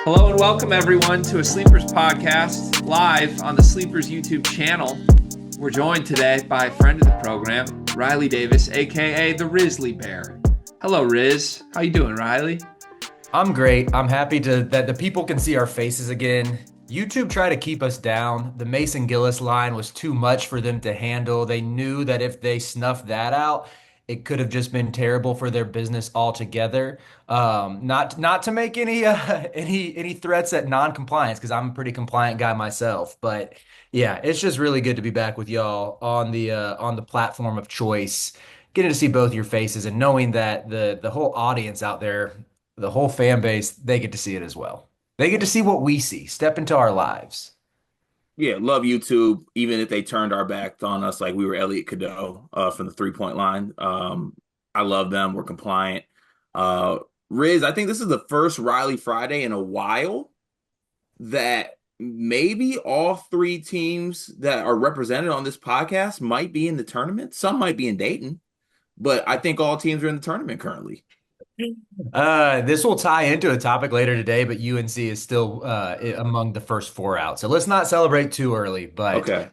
Hello and welcome everyone to a Sleepers podcast live on the Sleepers YouTube channel. We're joined today by a friend of the program, Riley Davis, aka the Risley Bear. Hello, Riz. How you doing, Riley? I'm great. I'm happy that the people can see our faces again. YouTube tried to keep us down. The Mason Gillis line was too much for them to handle. They knew that if they snuffed that out, it could have just been terrible for their business altogether. Not to make any any threats at non-compliance because I'm a pretty compliant guy myself. But yeah, it's just really good to be back with y'all on the platform of choice, getting to see both your faces and knowing that the whole audience out there, the whole fan base, they get to see it as well. They get to see what we see, step into our lives. Yeah, love YouTube, even if they turned our back on us like we were Elliot Cadeau from the 3-point line. I love them. We're compliant. Uh, Riz, I think this is the first Riley Friday in a while that maybe all three teams that are represented on this podcast might be in the tournament. Some might be in Dayton, but I think all teams are in the tournament currently. This will tie into a topic later today, but UNC is still among the first four out. So let's not celebrate too early, but Okay.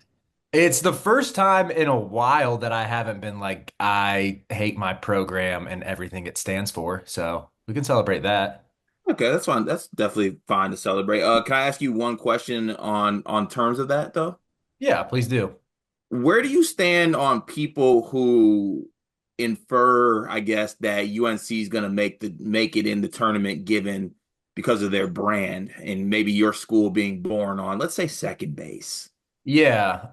it's the first time in a while that I haven't been like, I hate my program and everything it stands for. So we can celebrate that. Okay, that's fine. That's definitely fine to celebrate. Can I ask you one question on terms of that though? Yeah, please do. Where do you stand on people who infer, I guess, that UNC is going to make it in the tournament given because of their brand and maybe your school being born on, let's say, second base? Yeah,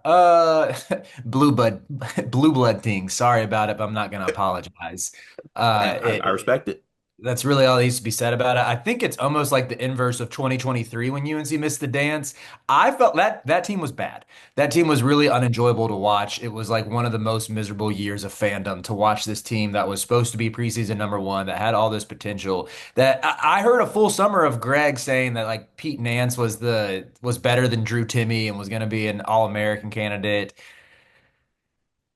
blue blood, blue blood thing. Sorry about it, but I'm not gonna apologize. I, Uh, I I it, respect it. That's really all that needs to be said about it. I think it's almost like the inverse of 2023 when UNC missed the dance. I felt that team was bad. That team was really unenjoyable to watch. It was like one of the most miserable years of fandom to watch this team that was supposed to be preseason number one, that had all this potential. That I heard a full summer of Greg saying that like Pete Nance was better than Drew Timme and was going to be an All-American candidate.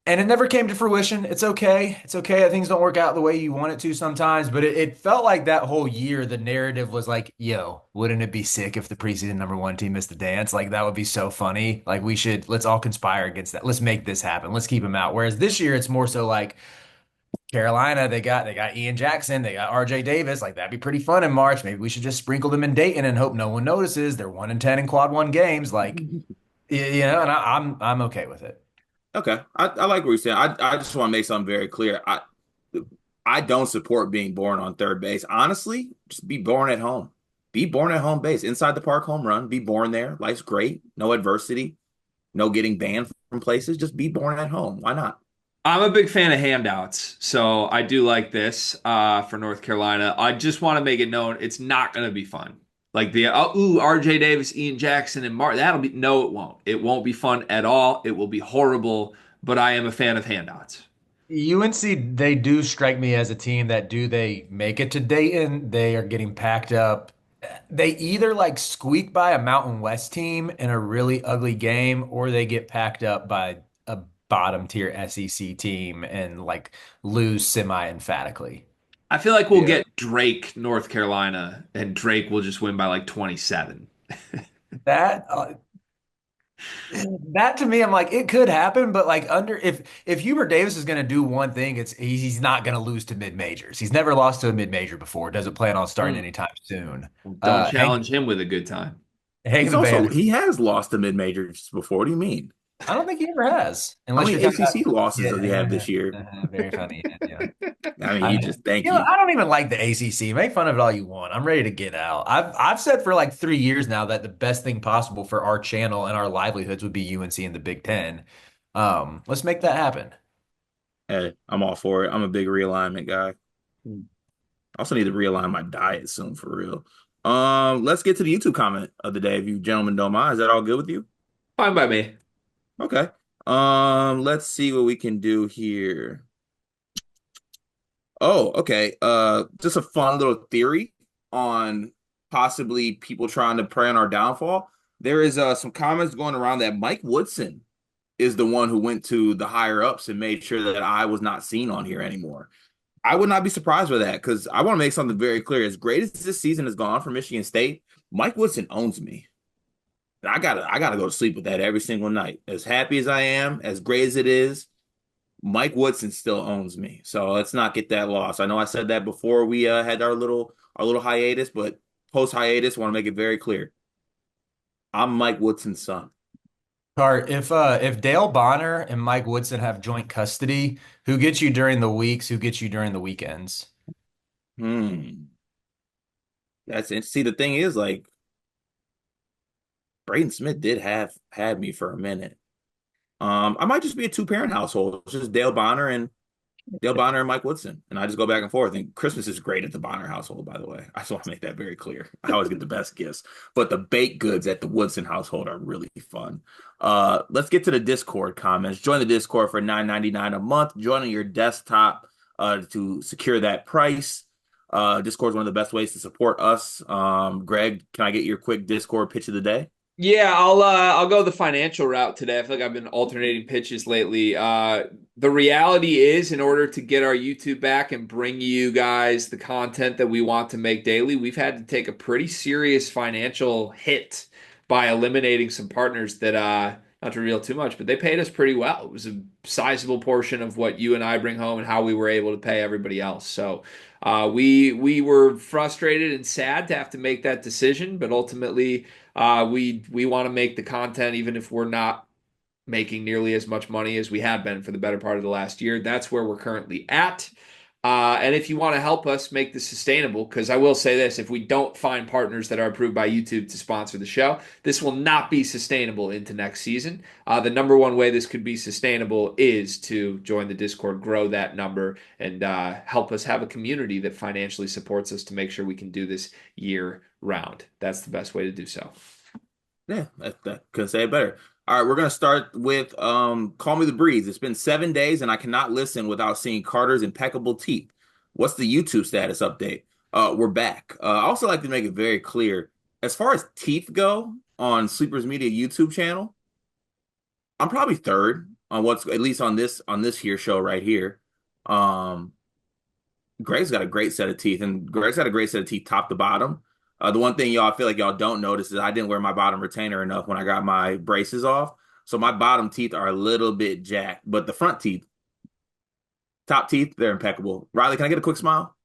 And it never came to fruition. It's okay. It's okay that things don't work out the way you want it to sometimes, but it felt like that whole year, the narrative was like, yo, wouldn't it be sick if the preseason number one team missed the dance? Like, that would be so funny. Like, let's all conspire against that. Let's make this happen. Let's keep him out. Whereas this year, it's more so like Carolina, they got Ian Jackson, they got RJ Davis. Like, that'd be pretty fun in March. Maybe we should just sprinkle them in Dayton and hope no one notices. They're 1-10 in quad one games. Like, and I'm okay with it. Okay. I like what you're saying. I just want to make something very clear. I don't support being born on third base. Honestly, just be born at home. Be born at home base. Inside the park home run. Be born there. Life's great. No adversity. No getting banned from places. Just be born at home. Why not? I'm a big fan of handouts, so I do like this for North Carolina. I just want to make it known it's not going to be fun. Like RJ Davis, Ian Jackson, and Mark. That'll be no, it won't. It won't be fun at all. It will be horrible. But I am a fan of handouts. UNC, they do strike me as a team that do they make it to Dayton, they are getting packed up. They either like squeak by a Mountain West team in a really ugly game, or they get packed up by a bottom tier SEC team and like lose semi-emphatically. I feel like we'll Yeah. get Drake, North Carolina, and Drake will just win by like 27. That That to me, I'm like, it could happen, but like under if Hubert Davis is going to do one thing, it's he's not going to lose to mid majors. He's never lost to a mid major before. Doesn't plan on starting Mm. anytime soon. Don't Hang challenge him with a good time. hang the banner. He has lost to mid majors before. What do you mean? I don't think he ever has, How unless many you're talking ACC about losses does he have yeah, this year? very funny. Yeah. I mean, you I, just thank you. I don't even like the ACC. Make fun of it all you want. I'm ready to get out. I've said for like 3 years now that the best thing possible for our channel and our livelihoods would be UNC in the Big Ten. Let's make that happen. Hey, I'm all for it. I'm a big realignment guy. I also need to realign my diet soon for real. Let's get to the YouTube comment of the day, if you gentlemen don't mind. Is that all good with you? Fine by me. Okay. Let's see what we can do here. Oh, okay. Just a fun little theory on possibly people trying to prey on our downfall. There is some comments going around that Mike Woodson is the one who went to the higher ups and made sure that I was not seen on here anymore. I would not be surprised with that because I want to make something very clear. As great as this season has gone for Michigan State, Mike Woodson owns me. And I gotta go to sleep with that every single night. As happy as I am, as great as it is, Mike Woodson still owns me. So let's not get that lost. I know I said that before we had our little hiatus, but post hiatus, want to make it very clear. I'm Mike Woodson's son. Cart, if Dale Bonner and Mike Woodson have joint custody, who gets you during the weeks? Who gets you during the weekends? Hmm. That's it. See, the thing is, like, Braden Smith did have had me for a minute. I might just be a two-parent household. It's just Dale Bonner and Mike Woodson, and I just go back and forth. And Christmas is great at the Bonner household, by the way. I just want to make that very clear. I always get the best gifts, but the baked goods at the Woodson household are really fun. Let's get to the Discord comments. Join the Discord for $9.99 a month. Join on your desktop to secure that price. Discord is one of the best ways to support us. Greg, can I get your quick Discord pitch of the day? Yeah, I'll go the financial route today. I feel like I've been alternating pitches lately. The reality is, in order to get our YouTube back and bring you guys the content that we want to make daily, we've had to take a pretty serious financial hit by eliminating some partners that not to reveal too much, but they paid us pretty well. It was a sizable portion of what you and I bring home and how we were able to pay everybody else. So we were frustrated and sad to have to make that decision, but ultimately we want to make the content even if we're not making nearly as much money as we have been for the better part of the last year. That's where we're currently at. And if you want to help us make this sustainable, because I will say this, if we don't find partners that are approved by YouTube to sponsor the show, this will not be sustainable into next season. The number one way this could be sustainable is to join the Discord, grow that number, and help us have a community that financially supports us to make sure we can do this year round. That's the best way to do so. Yeah, that couldn't say it better. All right, we're gonna start with Call Me the Breeze. It's been 7 days and I cannot listen without seeing Carter's impeccable teeth. What's the YouTube status update? We're back. I also like to make it very clear, as far as teeth go on Sleepers Media YouTube channel, I'm probably third on what's at least on this here show right here. Um, Greg's got a great set of teeth, and Greg's got a great set of teeth top to bottom. The one thing y'all feel like y'all don't notice is I didn't wear my bottom retainer enough when I got my braces off. So my bottom teeth are a little bit jacked, but the front teeth, top teeth, they're impeccable. Riley, can I get a quick smile?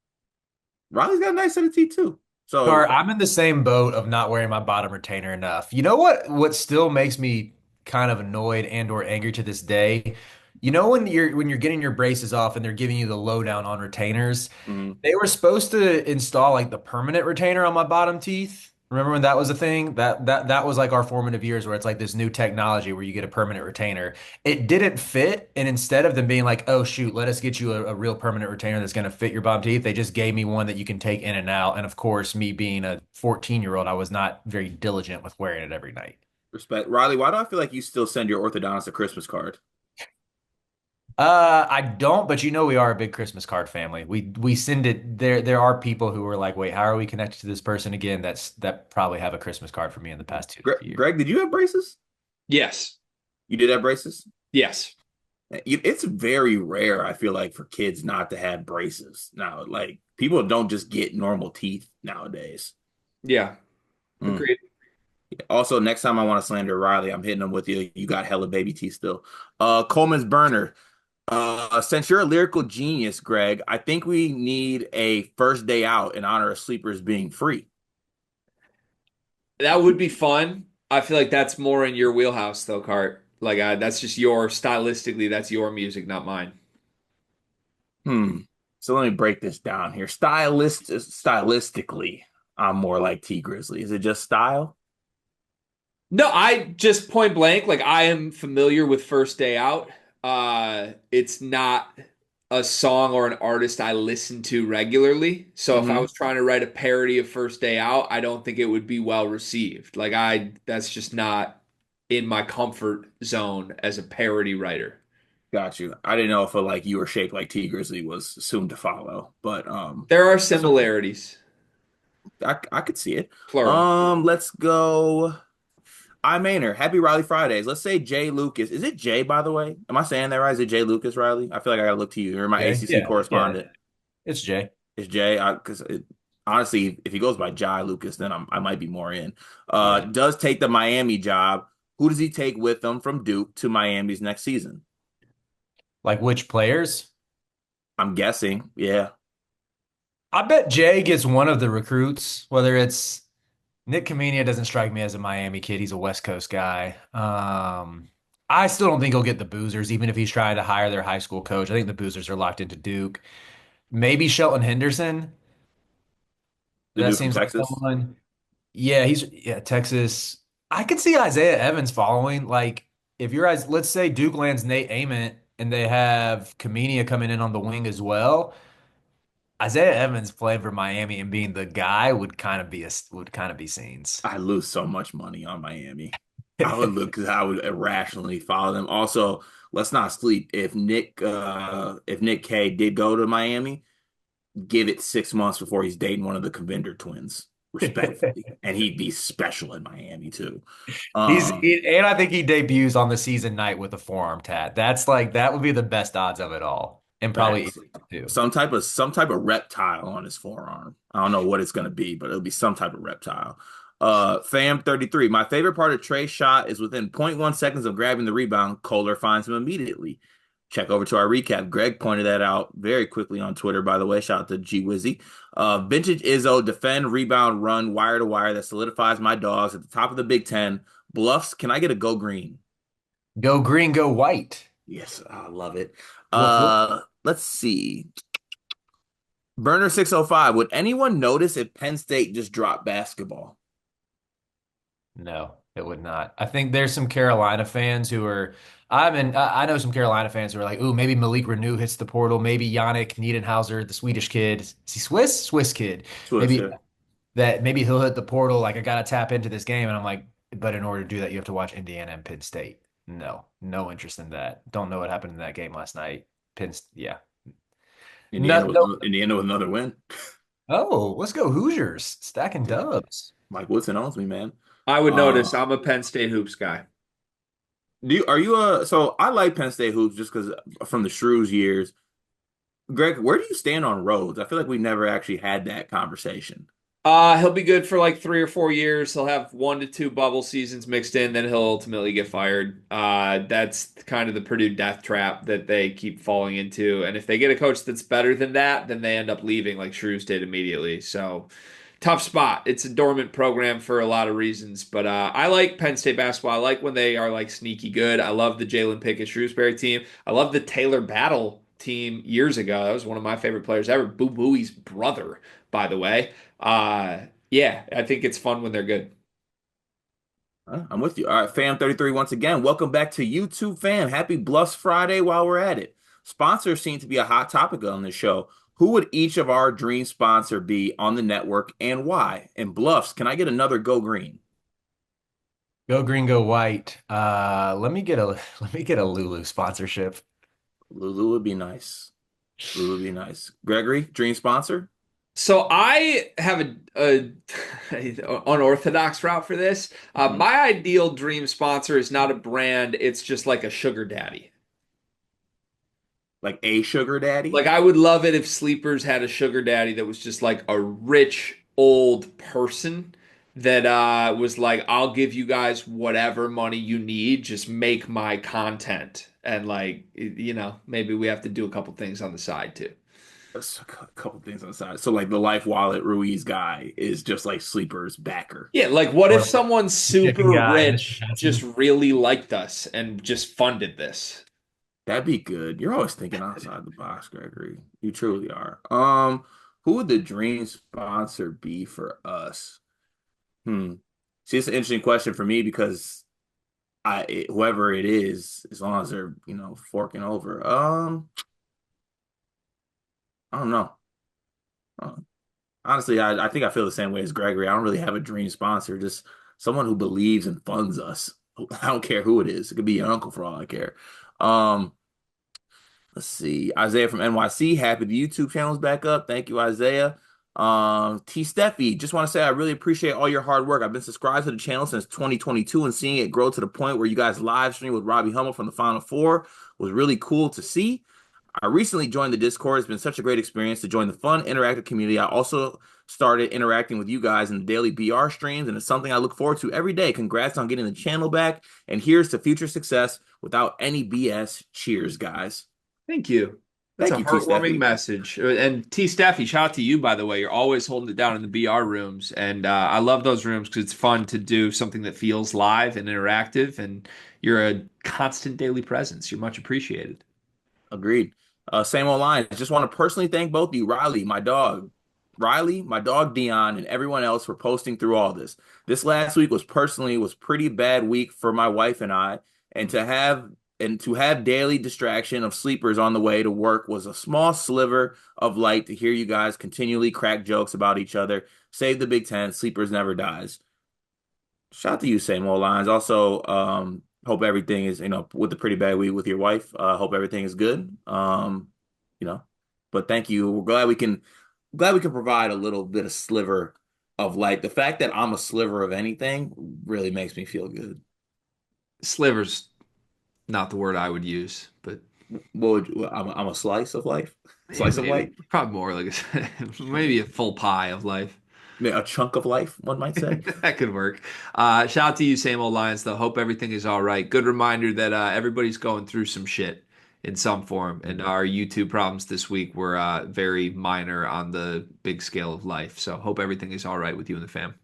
Riley's got a nice set of teeth too. Car, So, I'm in the same boat of not wearing my bottom retainer enough. You know what still makes me kind of annoyed and or angry to this day? You know when you're getting your braces off and they're giving you the lowdown on retainers, mm, they were supposed to install like the permanent retainer on my bottom teeth. Remember when that was a thing? That was like our formative years where it's like this new technology where you get a permanent retainer. It didn't fit, and instead of them being like, "Oh shoot, let us get you a real permanent retainer that's going to fit your bottom teeth," they just gave me one that you can take in and out. And of course, me being a 14-year-old, I was not very diligent with wearing it every night. respect. Riley, why do I feel like you still send your orthodontist a Christmas card? I don't, but you know we are a big Christmas card family. We send it there. There are people who are like, wait, how are we connected to this person again? That probably have a Christmas card for me in the past two Greg, years. Greg, did you have braces? Yes. You did have braces? Yes. It's very rare, I feel like, for kids not to have braces now. Like people don't just get normal teeth nowadays. Yeah. Mm. Agreed. Also, next time I want to slander Riley, I'm hitting him with you. You got hella baby teeth still. Coleman's burner. Since you're a lyrical genius, Greg, I think we need a first day out in honor of sleepers being free. That would be fun. I feel like that's more in your wheelhouse, though, Cart. Like that's just your stylistically, that's your music, not mine. Hmm. So let me break this down here. Stylistically, I'm more like T Grizzly. Is it just style? No, I just point blank, like I am familiar with First Day Out. It's not a song or an artist I listen to regularly. So if I Mm-hmm. was trying to write a parody of First Day Out, I don't think it would be well received. That's just not in my comfort zone as a parody writer. Got you. I didn't know if like you were shaped like T Grizzly was soon to follow, but There are that's okay. similarities, I could see it. plural. Let's go. I Maynard, happy Riley Fridays. Let's say Jay Lucas. Is it Jay, by the way? Am I saying that right? Is it Jay Lucas, Riley? I feel like I gotta look to you. You're my Jay? ACC Yeah, correspondent. it's Jay. It's Jay. Because honestly, if he goes by Jai Lucas, then I might be more in. Yeah. Does take the Miami job. Who does he take with him from Duke to Miami's next season? Like which players? I'm guessing. Yeah. I bet Jay gets one of the recruits, whether it's Nick Kamenia doesn't strike me as a Miami kid. He's a West Coast guy. I still don't think he'll get the Boozers, even if he's trying to hire their high school coach. I think the Boozers are locked into Duke. Maybe Shelton Henderson. The That dude from seems like Texas. someone. Yeah, Texas. I could see Isaiah Evans following. Like, if you're as let's say Duke lands Nate Ament and they have Kamenia coming in on the wing as well. Isaiah Evans playing for Miami and being the guy would kind of be scenes. I lose so much money on Miami. I would look because I would irrationally follow them. Also, let's not sleep. If Nick K did go to Miami, give it 6 months before he's dating one of the Convender twins, respectfully, and he'd be special in Miami too. Um, And I think he debuts on the season night with a forearm tat. That's like that would be the best odds of it all, and probably Facts. too. Some type of reptile on his forearm. I don't know what it's gonna be, but it'll be some type of reptile. Fam 33. My favorite part of Trey's shot is within zero point 0.1 seconds of grabbing the rebound, Kohler finds him immediately. Check over to our recap. Greg pointed that out very quickly on Twitter, by the way. Shout out to G Wizzy. Vintage Izzo, defend, rebound, run, wire to wire that solidifies my dogs at the top of the Big Ten. Bluffs, can I get a go green? Go green, go white. Yes, I love it. Woof woof. Let's see. Burner 605. Would anyone notice if Penn State just dropped basketball? No, it would not. I think there's some Carolina fans who are. I know some Carolina fans who are like, "Ooh, maybe Malik Renew hits the portal. Maybe Yannick Niedenhauser, the Swedish kid, is he Swiss? Swiss kid. Swiss, Maybe yeah. maybe he'll hit the portal. Like I gotta tap into this game." And I'm like, but in order to do that, you have to watch Indiana and Penn State. No, no interest in that. Don't know what happened in that game last night. Yeah. Indiana No, with no. Indiana with another win. Oh, let's go Hoosiers. Stacking Yeah. dubs. Mike Woodson owns me, man. I would Uh, notice I'm a Penn State hoops guy. are you so I like Penn State hoops just because from the Shrews years. Greg, where do you stand on Rhodes? I feel like we never actually had that conversation. He'll be good for like 3 or 4 years. He'll have 1 to 2 bubble seasons mixed in, then he'll ultimately get fired. That's kind of the Purdue death trap that they keep falling into. And if they get a coach that's better than that, then they end up leaving like Shrews did immediately. So tough spot. It's a dormant program for a lot of reasons, but I like Penn State basketball. I like when they are like sneaky good. I love the Jalen Pickett Shrewsbury team. I love the Taylor Battle team years ago. That was one of my favorite players ever. Boo Booey's brother, by the way. Yeah, I think it's fun when they're good. I'm with you. All right, fam 33 once again. Welcome back to YouTube, fam. Happy Bluffs Friday while we're at it. Sponsors seem to be a hot topic on this show. Who would each of our dream sponsor be on the network and why? And Bluffs, can I get another go green? Go green, go white. Let me get a let me get a Lulu sponsorship. Lulu would be nice. Lulu would be nice. Gregory, dream sponsor? So I have a unorthodox route for this. Mhm. My ideal dream sponsor is not a brand; it's just like a sugar daddy. Like a sugar daddy? Like I would love it if Sleepers had a sugar daddy that was just like a rich old person that was like, I'll give you guys whatever money you need, just make my content. And like, maybe we have to do a couple things on the side too. That's a couple things on the side. So like the Life Wallet Ruiz guy is just like Sleeper's backer. Yeah, like what Or if like someone the chicken super guy, Mr. rich just Johnson. really liked us and just funded this? That'd be good. You're always thinking outside the box, Gregory. You truly are. Who would the dream sponsor be for us? Hmm. See, it's an interesting question for me because whoever it is, as long as they're, forking over. I don't know. Uh, Honestly, I think I feel the same way as Gregory. I don't really have a dream sponsor, just someone who believes and funds us. I don't care who it is. It could be your uncle for all I care. Um, let's see. Isaiah from NYC, happy the YouTube channel's back up. Thank you, Isaiah. T Steffi, just want to say I really appreciate all your hard work. I've been subscribed to the channel since 2022 and seeing it grow to the point where you guys live stream with Robbie Hummel from the Final Four was really cool to see. I recently joined the Discord. It's been such a great experience to join the fun, interactive community. I also started interacting with you guys in the daily BR streams, and it's something I look forward to every day. Congrats on getting the channel back, and here's to future success without any BS. Cheers, guys. Thank you. That's a Thank you, T heartwarming Steffi. message. And T. Staffy, shout out to you, by the way. You're always holding it down in the BR rooms. And I love those rooms because it's fun to do something that feels live and interactive. And you're a constant daily presence. You're much appreciated. Agreed. Same old line. I just want to personally thank both of you, Riley, my dog Dion, and everyone else for posting through all this. This last week was pretty bad week for my wife and I, and to have daily distraction of sleepers on the way to work was a small sliver of light to hear you guys continually crack jokes about each other. Save the Big Ten, sleepers never dies. Shout out to you, same old lines. Also, hope everything is, with the pretty bad week with your wife. Hope everything is good. You know, but thank you. We're glad we can provide a little bit of sliver of light. The fact that I'm a sliver of anything really makes me feel good. Sliver's not the word I would use, but I'm a slice of life, yeah, slice of light, maybe. Probably more like maybe a full pie of life. a chunk of life, one might say. That could work. Shout out to you, same old Lions, though. Hope everything is all right. Good reminder that everybody's going through some shit in some form, and our YouTube problems this week were very minor on the big scale of life. So hope everything is all right with you and the fam.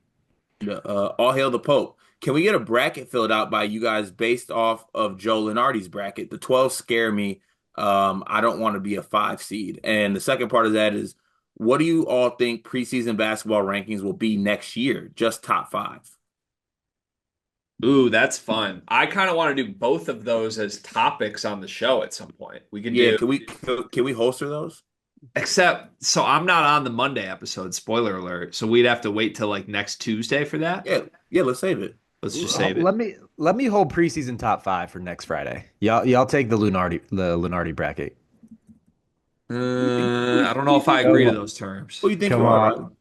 All hail the Pope. Can we get a bracket filled out by you guys based off of Joe Lenardi's bracket? The 12 scare me. I don't want to be a 5 seed. And the second part of that is, what do you all think preseason basketball rankings will be next year? Just top five. Ooh, that's fun. I kind of want to do both of those as topics on the show at some point. We could Yeah, do, can we holster those? except, so I'm not on the Monday episode, spoiler alert. So we'd have to wait till like next Tuesday for that. Yeah, yeah, let's save it. Let's just save it. Let me hold preseason top five for next Friday. Y'all take the Lunardi bracket. I don't know if I agree to those terms. Who do you think Come you are, Riley? on.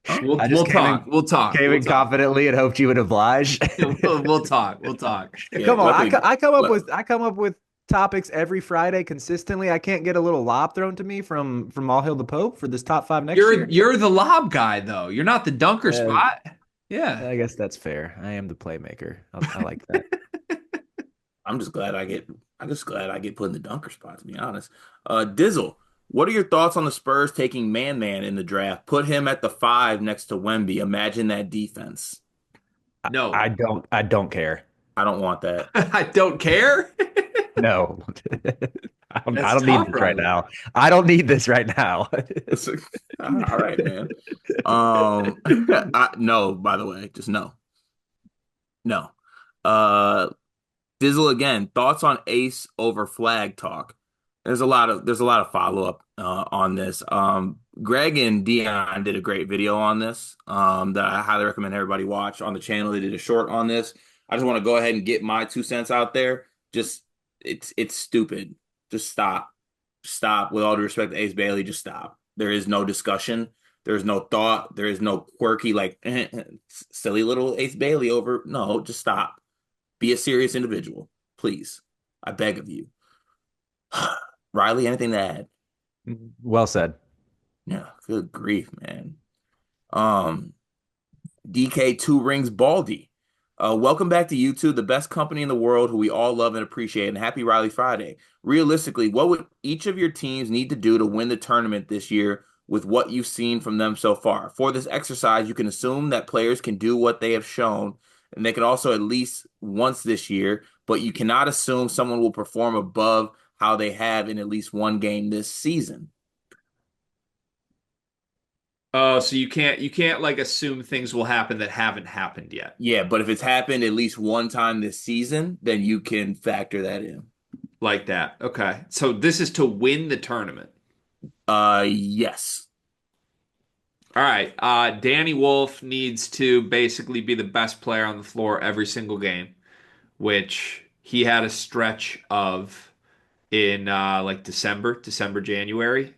Huh? I We'll just talk. We'll talk. came We'll in talk. confidently and hoped you would oblige. We'll talk. We'll talk. Yeah, Come on, luckily, I come up with topics every Friday consistently. I can't get a little lob thrown to me from All Hail the Pope for this top five next You're year. you're the lob guy though. You're not the dunker Uh, spot. Yeah. I guess that's fair. I am the playmaker. I like that. I'm just glad I get put in the dunker spot, to be honest. Dizzle, what are your thoughts on the Spurs taking Man in the draft? Put him at the 5 next to Wemby. Imagine that defense. No. I don't care. I don't want that. I don't care. No. I That's don't need tough, this right Riley. now. I don't need this right now. All right, man. No, by the way, just no. No. Uh, Dizzle again, thoughts on Ace over flag talk. There's a lot of follow-up on this. Greg and Dion did a great video on this that I highly recommend everybody watch on the channel. They did a short on this. I just want to go ahead and get my 2 cents out there. Just it's stupid. Just stop. Stop. With all due respect to Ace Bailey, just stop. There is no discussion. There is no thought. There is no quirky like silly little Ace Bailey over. No, just stop. Be a serious individual, please. I beg of you. Riley, anything to add? Well said. Yeah, good grief, man. Um, DK Two Rings Baldy. Welcome back to YouTube, the best company in the world who we all love and appreciate. And happy Riley Friday. Realistically, what would each of your teams need to do to win the tournament this year with what you've seen from them so far? For this exercise, you can assume that players can do what they have shown, and they can also at least once this year, but you cannot assume someone will perform above how they have in at least one game this season. Oh, so you can't like assume things will happen that haven't happened yet. Yeah, but if it's happened at least one time this season, then you can factor that in. Like that. Okay. So this is to win the tournament. Yes. All right. Danny Wolf needs to basically be the best player on the floor every single game, which he had a stretch of in like December, January.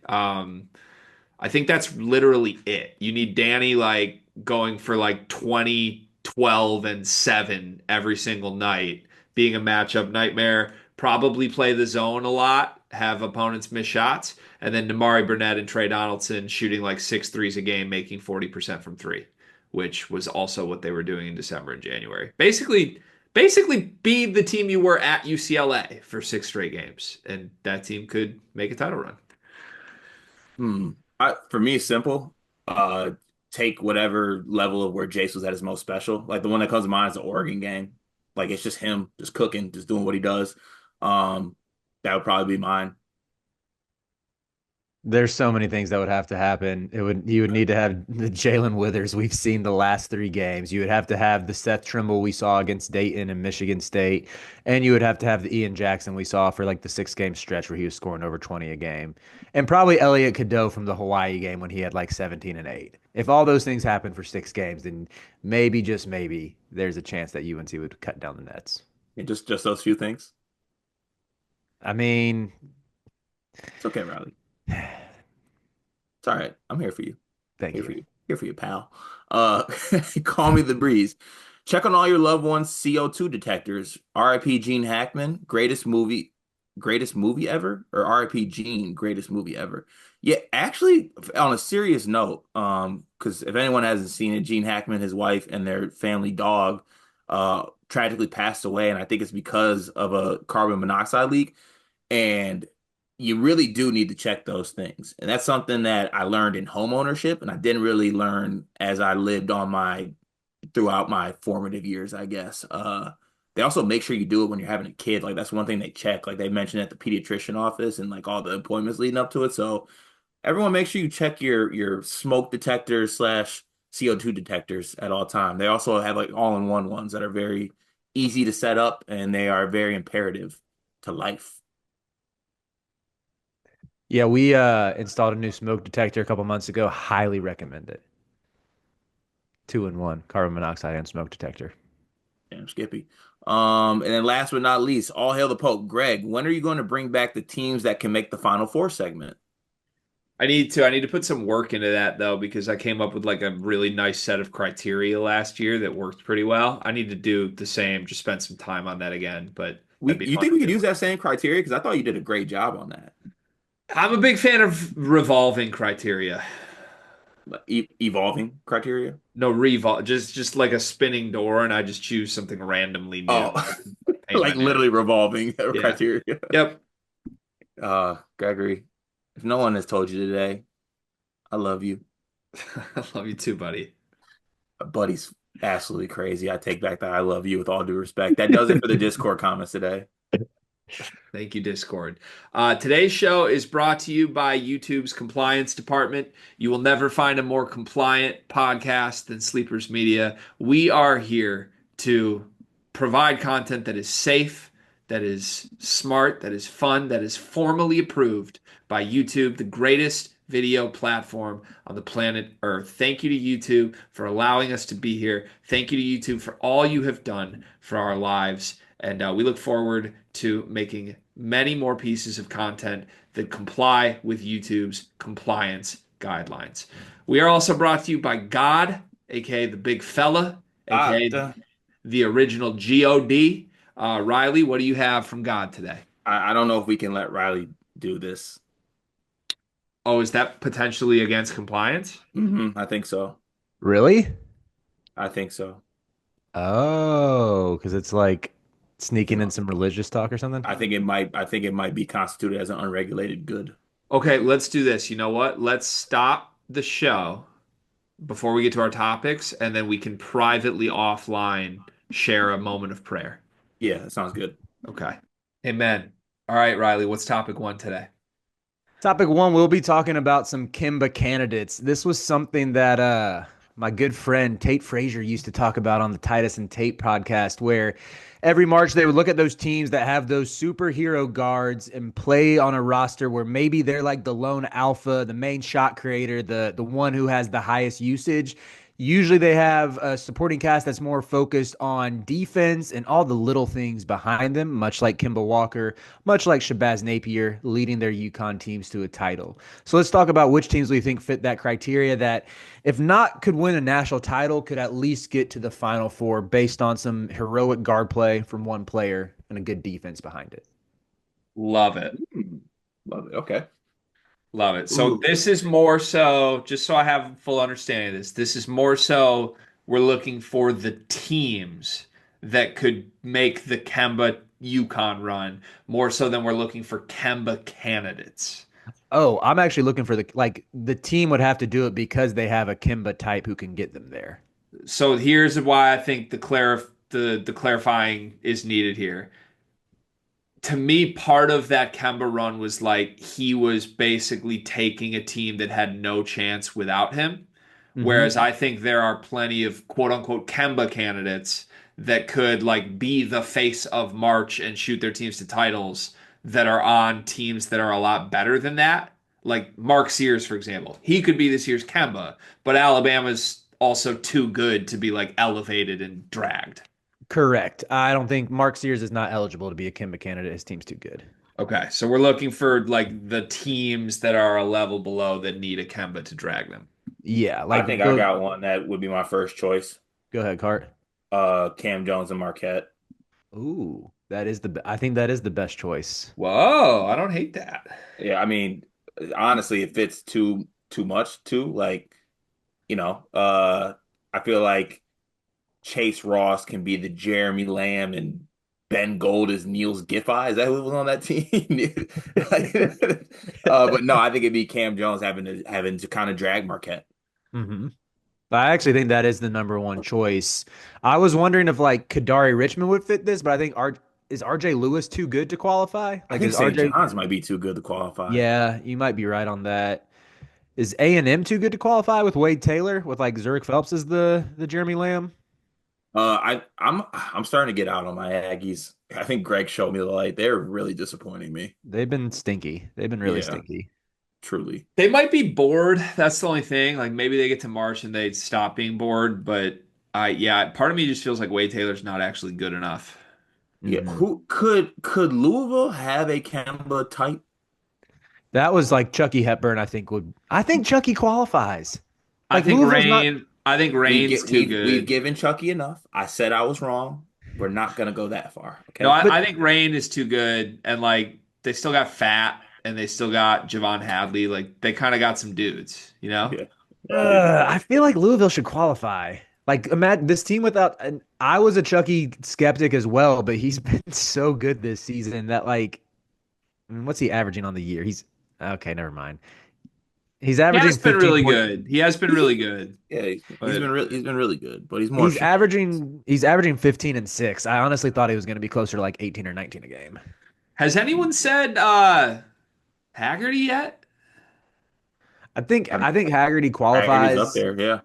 I think that's literally it. You need Danny like going for like 20, 12, and 7 every single night, being a matchup nightmare. Probably play the zone a lot, have opponents miss shots, and then Damari Burnett and Trey Donaldson shooting like six threes a game, making 40% from three, which was also what they were doing in December and January. Basically be the team you were at UCLA for six straight games, and that team could make a title run. Hmm. For me, it's simple. Uh, Take whatever level of where Jace was at his most special. Like the one that comes to mind is the Oregon game. Like it's just him, just cooking, just doing what he does. Um, that would probably be mine. There's so many things that would have to happen. You would need to have the Jalen Withers we've seen the last three games. You would have to have the Seth Trimble we saw against Dayton and Michigan State, and you would have to have the Ian Jackson we saw for like the 6 game stretch where he was scoring over 20 a game, and probably Elliot Cadeau from the Hawaii game when he had like 17 and 8. If all those things happen for 6 games, then maybe just maybe there's a chance that UNC would cut down the nets. And just those few things. I mean, It's okay, Riley. It's all right. I'm here for you. thank Here for you. you. Here for you, pal. Uh, Call me the breeze. Check on all your loved ones' CO2 detectors. RIP Gene Hackman, greatest movie ever, or RIP Gene, greatest movie ever. Yeah, actually, on a serious note, because if anyone hasn't seen it, Gene Hackman, his wife, and their family dog, tragically passed away, and I think it's because of a carbon monoxide leak. And you really do need to check those things. And that's something that I learned in home ownership, and I didn't really learn as I lived on my throughout my formative years, I guess. They also make sure you do it when you're having a kid. Like that's one thing they check. Like they mentioned at the pediatrician office and like all the appointments leading up to it. So everyone make sure you check your smoke detectors slash CO2 detectors at all time. They also have like all-in-one ones that are very easy to set up and they are very imperative to life. Yeah, we installed a new smoke detector a couple months ago. Highly recommend it. 2 in 1, carbon monoxide and smoke detector. Damn, Skippy. And then last but not least, all hail the Pope. Greg, when are you going to bring back the teams that can make the Final Four segment? I need to put some work into that though, because I came up with like a really nice set of criteria last year that worked pretty well. I need to do the same, just spend some time on that again, but that'd be You fun think we to could do. use that same criteria? Because I thought you did a great job on that. I'm a big fan of revolving criteria. Like, evolving criteria. No revol, just like a spinning door, and I just choose something randomly new. Oh, Paint my like narrative. literally revolving Yeah. criteria. Yep. Gregory, if no one has told you today, I love you. I love you too, buddy. Buddy's absolutely crazy. I take back that I love you with all due respect. That does it for the Discord comments today. Thank you, Discord. Today's show is brought to you by YouTube's compliance department. You will never find a more compliant podcast than Sleepers Media. We are here to provide content that is safe, that is smart, that is fun, that is formally approved by YouTube, the greatest video platform on the planet Earth. Thank you to YouTube for allowing us to be here. Thank you to YouTube for all you have done for our lives. And we look forward to making many more pieces of content that comply with YouTube's compliance guidelines. We are also brought to you by God, aka the Big Fella, Ah, aka duh. the original God. Riley, what do you have from God today? I don't know if we can let Riley do this. Oh, is that potentially against compliance? I think so. Really? I think so. Oh, because it's like sneaking in some religious talk or something? I think it might be constituted as an unregulated good. Okay, let's do this. You know what? Let's stop the show before we get to our topics, and then we can privately offline share a moment of prayer. Yeah, that sounds good. Okay. Amen. All right, Riley, what's topic one today? Topic one, we'll be talking about some Kimba candidates. This was something that my good friend Tate Frazier used to talk about on the Titus and Tate podcast, where every March they would look at those teams that have those superhero guards and play on a roster where maybe they're like the lone alpha, the main shot creator, the one who has the highest usage. Usually they have a supporting cast that's more focused on defense and all the little things behind them, much like Kemba Walker, much like Shabazz Napier leading their UConn teams to a title. So let's talk about which teams we think fit that criteria that, if not could win a national title, could at least get to the Final Four based on some heroic guard play from one player and a good defense behind it. Love it. Hmm. Love it. Okay. Love it. So Ooh. this is more so, just so I have full understanding of this, this is more so we're looking for the teams that could make the Kemba Yukon run, more so than we're looking for Kemba candidates. Oh, I'm actually looking for the team would have to do it because they have a Kimba type who can get them there. So here's why I think the clarifying is needed here. To me, part of that Kemba run was like he was basically taking a team that had no chance without him. Hmm. Whereas I think there are plenty of quote unquote Kemba candidates that could like be the face of March and shoot their teams to titles that are on teams that are a lot better than that. Like Mark Sears, for example. He could be this year's Kemba, but Alabama's also too good to be like elevated and dragged. Correct. I don't think Mark Sears is not eligible to be a Kimba candidate. His team's too good. Okay, so we're looking for like the teams that are a level below that need a Kemba to drag them. Yeah, I like think I go got one that would be my first choice. go ahead, Cart. Cam Jones and Marquette. Ooh, I think that is the best choice. Whoa, I don't hate that. Yeah, I mean, honestly, it fits too much too. Like, I feel like Chase Ross can be the Jeremy Lamb and Ben Gold is Niels Giffey. Is that who was on that team? Like, but no, I think it'd be Cam Jones having to kind of drag Marquette. Hmm. I actually think that is the number one choice. I was wondering if like Kadari Richmond would fit this, but I think R is RJ Lewis too good to qualify? I Like think is St. RJ? John's might be too good to qualify. Yeah, you might be right on that. Is A&M too good to qualify with Wade Taylor with like Zurich Phelps as the Jeremy Lamb? I'm starting to get out on my Aggies. I think Greg showed me the light. They're really disappointing me. They've been stinky. They've been really Yeah, stinky. truly. They might be bored. That's the only thing. Like maybe they get to March and they stop being bored, but yeah, part of me just feels like Wade Taylor's not actually good enough. Yeah, Hmm. who could Louisville have a Kemba type? That was like Chucky Hepburn, I think Chucky qualifies. Like Louisville's not I think Rain's too We've good. given Chucky enough. I said I was wrong. We're not gonna go that far, No, okay? I but think Rain is too good and like they still got Fat and they still got Javon Hadley. Like they kind of got some dudes, you know? Yeah, they do. I feel like Louisville should qualify. Like imagine this team without and I was a Chucky skeptic as well, but he's been so good this season that like I mean, what's he averaging on the year? He's okay, never mind. He's He has averaging been 15 really point. good. He has been He's really good. yeah, But he's been really good, but he's more shooting. He's averaging 15 and 6. I honestly thought he was going to be closer to like 18 or 19 a game. has anyone said Haggerty yet? I I think Haggerty Haggerty's up qualifies. there, yeah.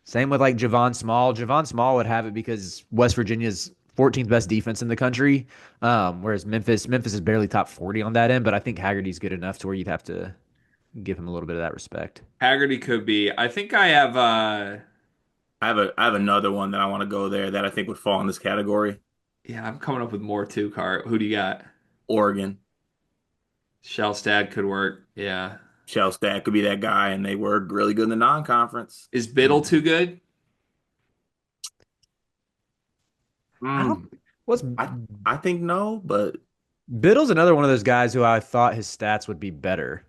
Same with like Javon Small. Javon Small would have it because West Virginia's 14th best defense in the country. Whereas Memphis is barely top 40 on that end, but I think Haggerty's good enough to where you'd have to give him a little bit of that respect. Haggerty could be. I think I have I have another one that I want to go there that I think would fall in this category. yeah, I'm coming up with more too, Cart. Who do you got? Oregon. Shellstad could work. Yeah. Shellstat could be that guy, and they were really good in the non-conference. Is Biddle too good? I don't Mm, what's I think no, but Biddle's another one of those guys who I thought his stats would be better.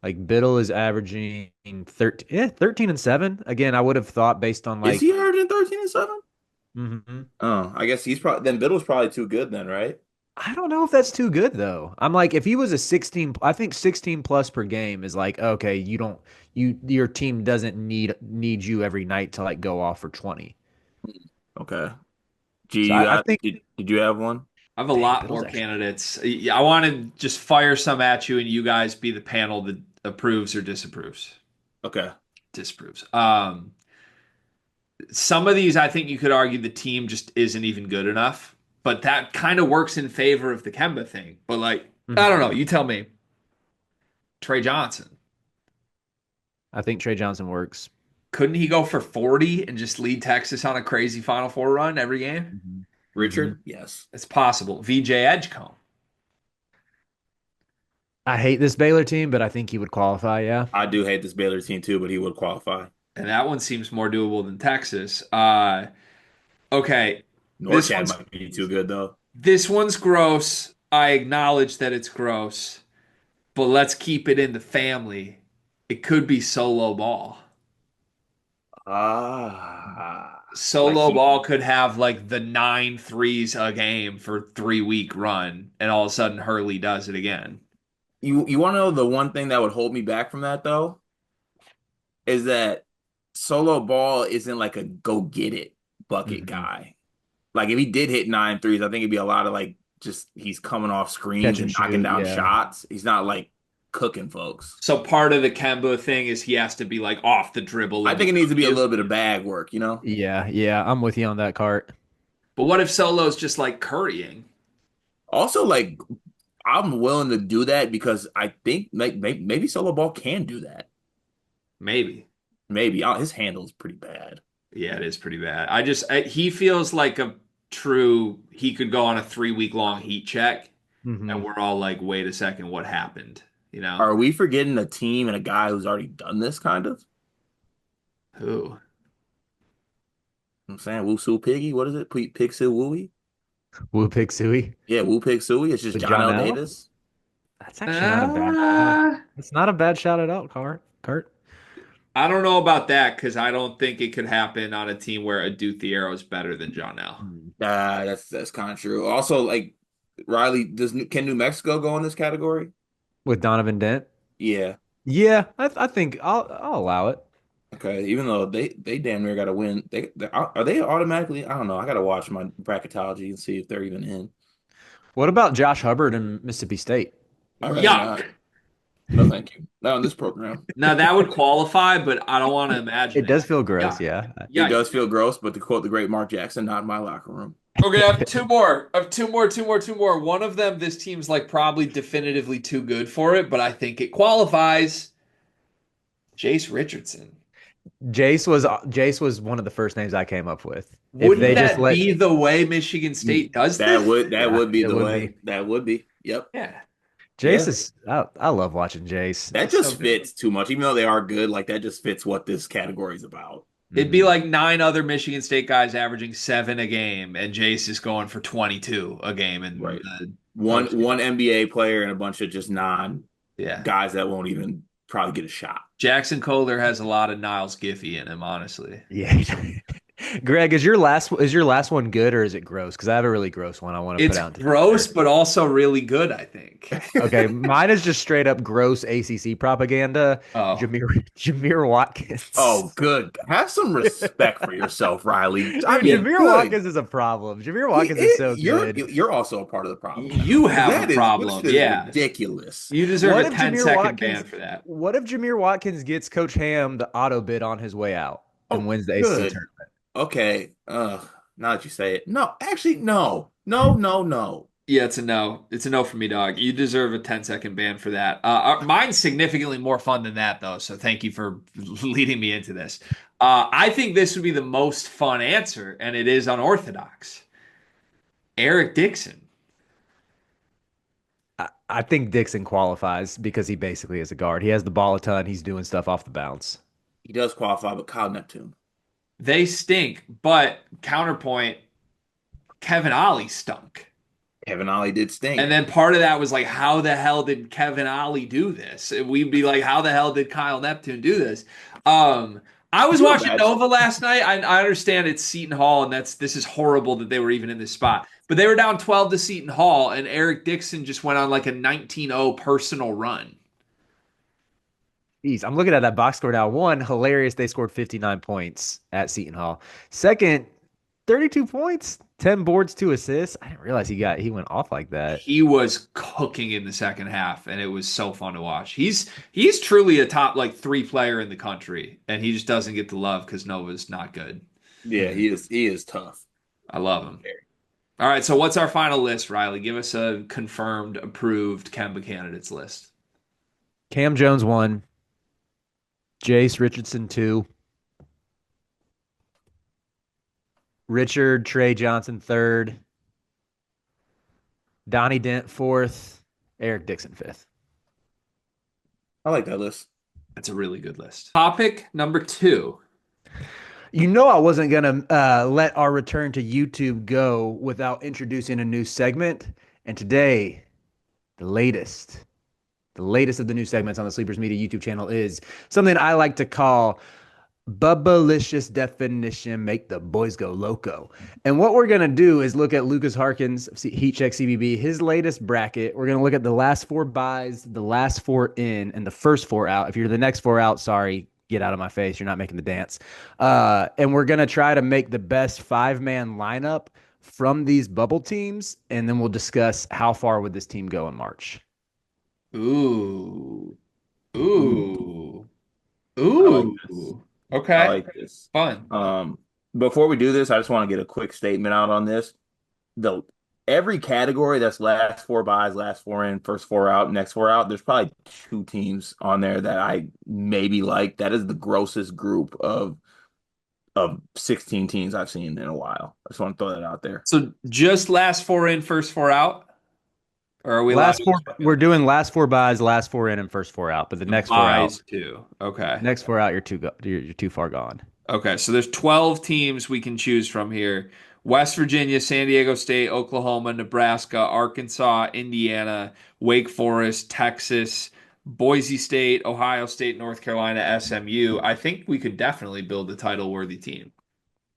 Like Biddle is averaging 13 and 7. Again, I would have thought based on is like he averaging 13 and 7? mhm. Oh, I guess he's probably then Biddle's probably too good then, right? I don't know if that's too good though. I'm like if he was a 16, I think 16 plus per game is like okay, you don't your team doesn't need you every night to like go off for 20. Okay. G, So you I got think did you have one? I have a dang, lot Biddle's more actually candidates. I want to just fire some at you and you guys be the panel that approves or disapproves. Okay. Disapproves. Some of these I think you could argue the team just isn't even good enough, but that kind of works in favor of the Kemba thing. But like, I don't know. Mhm. You tell me. Trey Johnson. I think Trey Johnson works. Couldn't he go for 40 and just lead Texas on a crazy Final Four run every game? Mhm. Mhm. Richard, yes. It's possible. VJ Edgecombe. I hate this Baylor team, but I think he would qualify. Yeah. I do hate this Baylor team too, but he would qualify. And that one seems more doable than Texas. Okay. This NorCal one's might be too good though. this one's gross. I acknowledge that it's gross, but let's keep it in the family. It could be solo ball. Like Solo ball could have like the 9 threes a game for 3 week run, and all of a sudden Hurley does it again. you want to know the one thing that would hold me back from that though is that solo ball isn't like a go get it bucket Mhm. guy. Like if he did hit 9 threes, I think it'd be a lot of like just he's coming off Catch screens and and knocking shoot. down Yeah. shots. He's not like cooking folks. So part of the Kemba thing is he has to be like off the dribble I and think just it needs to be a you. little bit of bag work, you know? Yeah. Yeah. I'm with you on that cart. But what if Solo's just like currying? Also, like I'm willing to do that because I think maybe solo ball can do that. Maybe. Maybe his handle is pretty bad. Yeah, it is pretty bad. He feels like a true, he could go on a 3 week long heat check and Hmm. we're all like, wait a second, what happened? You know? Are we forgetting a team and a guy who's already done this kind of? Who? I'm saying Woo Soo Piggy. What is it? Pig Soo Wooey? Woo Pig Sooie Yeah, Woo Pig Sooie. It's just with John John L. L. Davis. That's actually not a bad shout. Uh, It's not a bad shout at all, Cart. I don't know about that because I don't think it could happen on a team where a Thiero is better than John L. Hmm. That's kind of true. Also, like Riley, can New Mexico go in this category? With Donovan Dent. Yeah. Yeah, I think I'll allow it. Okay. Even though they damn near got to win, are they automatically? I don't know. I got to watch my bracketology and see if they're even in. What about Josh Hubbard and Mississippi State? I'd rather not. Yuck. No, thank you. Not on this program. Now that would qualify, but I don't want to imagine It it. does feel gross, Yuck. yeah. It Yikes. does feel gross, but to quote the great Mark Jackson, not in my locker room. Okay, I have two more. I have two more. One of them, this team's like probably definitively too good for it, but I think it qualifies. Jace Richardson. Jace was one of the first names I came up with. If Wouldn't they just that let be the way Michigan State does this? That yeah, would be it the would way. be. That would be. Yep. Yeah, Jace Yeah. is I love watching Jace. That he's so just good. fits too much. Even though they are good, like that just fits what this category is about. It'd be Mhm. like 9 other Michigan State guys averaging 7 a game, and Jace is going for 22 a game in Right. the One postseason. one NBA player and a bunch of just non Yeah. guys that won't even probably get a shot. Jackson Kohler has a lot of Niles Giffey in him, honestly. Yeah. Greg, is your last one good or is it gross? Because I have a really gross one I want to put It's out into the gross, ether. but also really good, I think. Okay, mine is just straight up gross ACC propaganda. Oh, Jameer Oh, Watkins. good. Have some respect for yourself, Riley. Dude, I mean, Jameer good. Watkins is a problem. Jameer Watkins is so good. You're also a part of the problem. you have a This problem. shit is Yeah. ridiculous. You deserve What a if 10 Jameer second Watkins ban for that. what if Jameer Watkins gets Coach Ham the auto bid on his way out and Oh, wins the ACC good. tournament? Okay. Now that you say it. No, actually, no. No, no, no. Yeah, it's a no. It's a no for me, dog. You deserve a 10 second ban for that. Mine's significantly more fun than that, though. So thank you for leading me into this. I think this would be the most fun answer, and it is unorthodox. Eric Dixon. I think Dixon qualifies because he basically is a guard. He has the ball a ton. He's doing stuff off the bounce. He does qualify, but Kyle Neptune. They stink, but counterpoint, Kevin Ollie stunk. Kevin Ollie did And stink. then part of that was like, how the hell did Kevin Ollie do this? And we'd be like, how the hell did Kyle Neptune do this? Um, I I was feel watching bad. Nova last night. I understand it's Seton Hall, and this is horrible that they were even in this spot. But they were down 12 to Seton Hall, and Eric Dixon just went on like a 19-0 personal run. Jeez, I'm looking at that box score now. One, hilarious. They scored 59 points at Seton Hall. Second, 32 points, 10 boards, 2 assists. I didn't realize he went off like that. He was cooking in the second half, and it was so fun to watch. He's truly a top like 3 player in the country, and he just doesn't get the love because Nova's not good. Yeah, Mhm. he is tough. I love him. All right, so what's our final list, Riley? Give us a confirmed, approved Kemba candidates list. Cam Jones 1, Jace Richardson 2, Richard Trey Johnson third, Donnie Dent fourth, Eric Dixon fifth. I like that list. That's a really good list. Topic number two. You know, I wasn't gonna let our return to YouTube go without introducing a new segment. And today, the latest, the latest of the new segments on the Sleepers Media YouTube channel is something I like to call Bubbalicious Definition, make the boys go loco. And what we're going to do is look at Lucas Harkins, Heat Check CBB, his latest bracket. We're going to look at the last four buys, the last four in, and the first four out. If you're the next four out, sorry, get out of my face. You're not making the dance. And we're going to try to make the best five-man lineup from these bubble teams, and then we'll discuss how far would this team go in March. Ooh. Ooh, Ooh. I like this. Ooh. I Okay. like this. Fun. Before we do this, I just want to get a quick statement out on this. The Every category that's last four buys, last four in, first four out, next four out, there's probably two teams on there that I maybe like. That is the grossest group of 16 teams I've seen in a while. I just want to throw that out there. So just last four in, first four out? Or are we allowed Last to four, expand we're that? doing last four buys, last four in, and first four out. But the The next four out, buys too. Okay. next four out, you're too far gone. Okay. So there's 12 teams we can choose from here. West Virginia, San Diego State, Oklahoma, Nebraska, Arkansas, Indiana, Wake Forest, Texas, Boise State, Ohio State, North Carolina, SMU. I think we could definitely build a title-worthy team.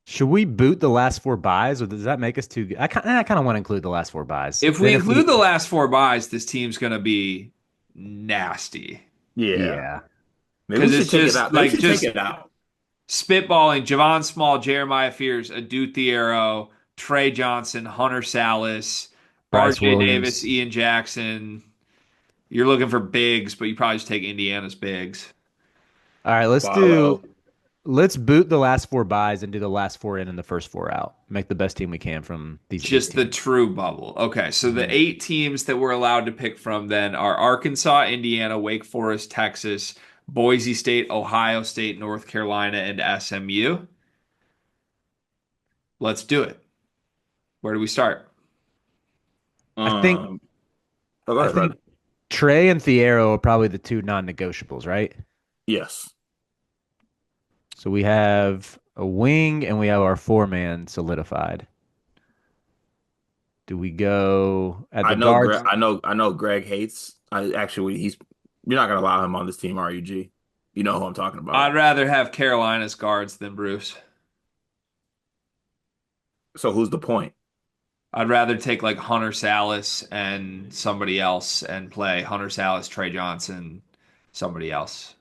Should we boot the last four buys, or does that make us too good? I kind of want to include the last four buys. If we Then if include we, the last four buys, this team's going to be nasty. Yeah. yeah, Maybe we Because should it's take it just out. Maybe we like should take just it out. spitballing Javon Small, Jeremiah Fears, Adu Thiero, Trey Johnson, Hunter Salas, Bryce RJ Davis, Williams. Ian Jackson. You're looking for bigs, but you probably just take Indiana's bigs. All right, Follow. let's boot the last four buys and do the last four in and the first four out. Make the best team we can from these eight Just the teams. true bubble. Okay, so the Mhm. 8 teams that we're allowed to pick from then are Arkansas, Indiana, Wake Forest, Texas, Boise State, Ohio State, North Carolina, and SMU. Let's do it. Where do we start? I think Um, oh, go I ahead, think brother. Trey and Thiero are probably the two non-negotiables, right? Yes. So we have a wing and we have our four-man solidified. Do we go at the guards? I know Greg hates. I actually he's you're not gonna allow him on this team, are you, G? You know who I'm talking about. I'd rather have Carolina's guards than Bruce. So who's the point? I'd rather take like Hunter Salas and somebody else and play Hunter Salas, Trey Johnson, somebody else.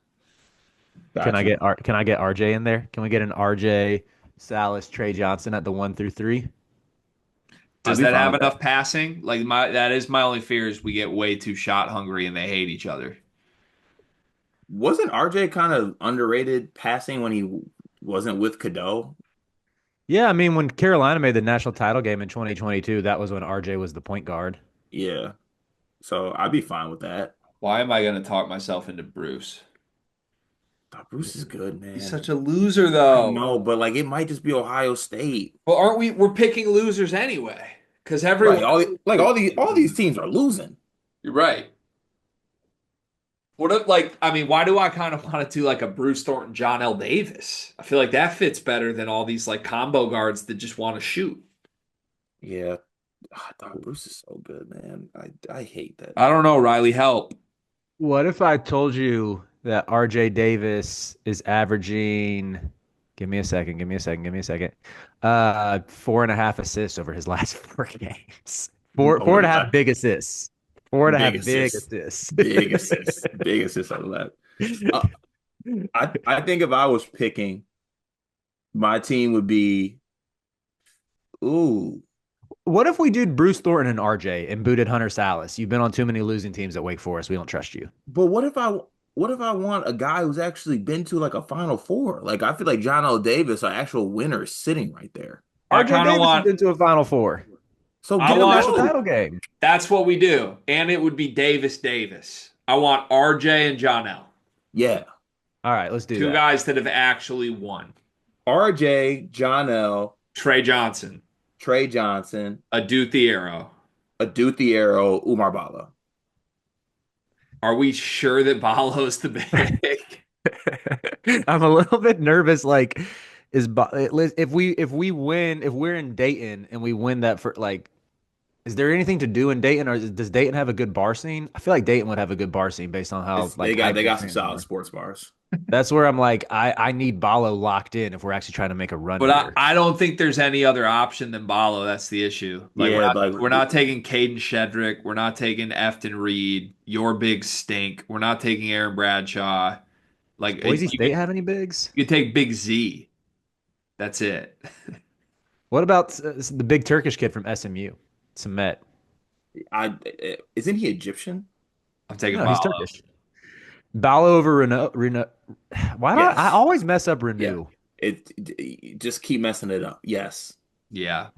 Got you. Can I get RJ in there? Can we get an RJ, Salas, Trey Johnson at the 1 through 3? I'd Does be that fine have with that. enough passing? Like my that is my only fear is we get way too shot hungry and they hate each other. Wasn't RJ kind of underrated passing when he wasn't with Cadeau? Yeah, I mean, when Carolina made the national title game in 2022, that was when RJ was the point guard. Yeah. So I'd be fine with that. Why am I going to talk myself into Bruce? Oh, Bruce is good, He's man. such a loser I though. know, but like it might just be Ohio State. Well, aren't we? We're picking losers anyway because everyone. Right. All these teams are losing. You're right. What if, like, I mean, why do I kind of want to do like a Bruce Thornton, John L. Davis? I feel like that fits better than all these like combo guards that just want to shoot. Yeah. Ah, dog, Bruce is so good, man. I hate that. I don't know, Riley, help. What if I told you that RJ Davis is averaging, give me a second, give me a second, give me a second, 4.5 assists over his last 4 games. Four Over and the a half last big assists. Four and a big half big assists. assists. Big assists on the left. Uh, I think if I was picking, my team would be ooh. What if we did Bruce Thornton and RJ and booted Hunter Salas? You've been on too many losing teams at Wake Forest. We don't trust you. But what if I want a guy who's actually been to like a Final Four? Like I feel like John L. Davis, an actual winner, is sitting right there. I RJ kind of Davis has want, been to a Final Four. So I get In a him want, national both. title game. that's what we do. And it would be Davis Davis. I want RJ and John L. Yeah. All right, let's do Two that. guys that have actually won. RJ, John L. Trey Johnson, Trey Johnson, Adu Thiero. Aduthiero, Umar Bala. Are we sure that Balo's the big? I'm a little bit nervous. Like, if we win, if we're in Dayton and we win that for like, is there anything to do in Dayton, or does Dayton have a good bar scene? I feel like Dayton would have a good bar scene based on how They like got hyped they their got some fans solid are. sports bars. That's where I'm like, I need Balo locked in if we're actually trying to make a run But here. I don't think there's any other option than Balo. That's the issue. Like Yeah, like we're not taking Caden Shedrick. We're not taking Efton Reed. Your big stink. We're not taking Aaron Bradshaw. Does Like Boise you State have any bigs? could take Big Z. That's it. What about the big Turkish kid from SMU, Samet? I isn't he Egyptian? I'm taking No, he's Balo. Turkish. Balo over Renault. Why do I Yes. always mess up Yeah. Renew? Just keep messing it up. Yes. Yeah.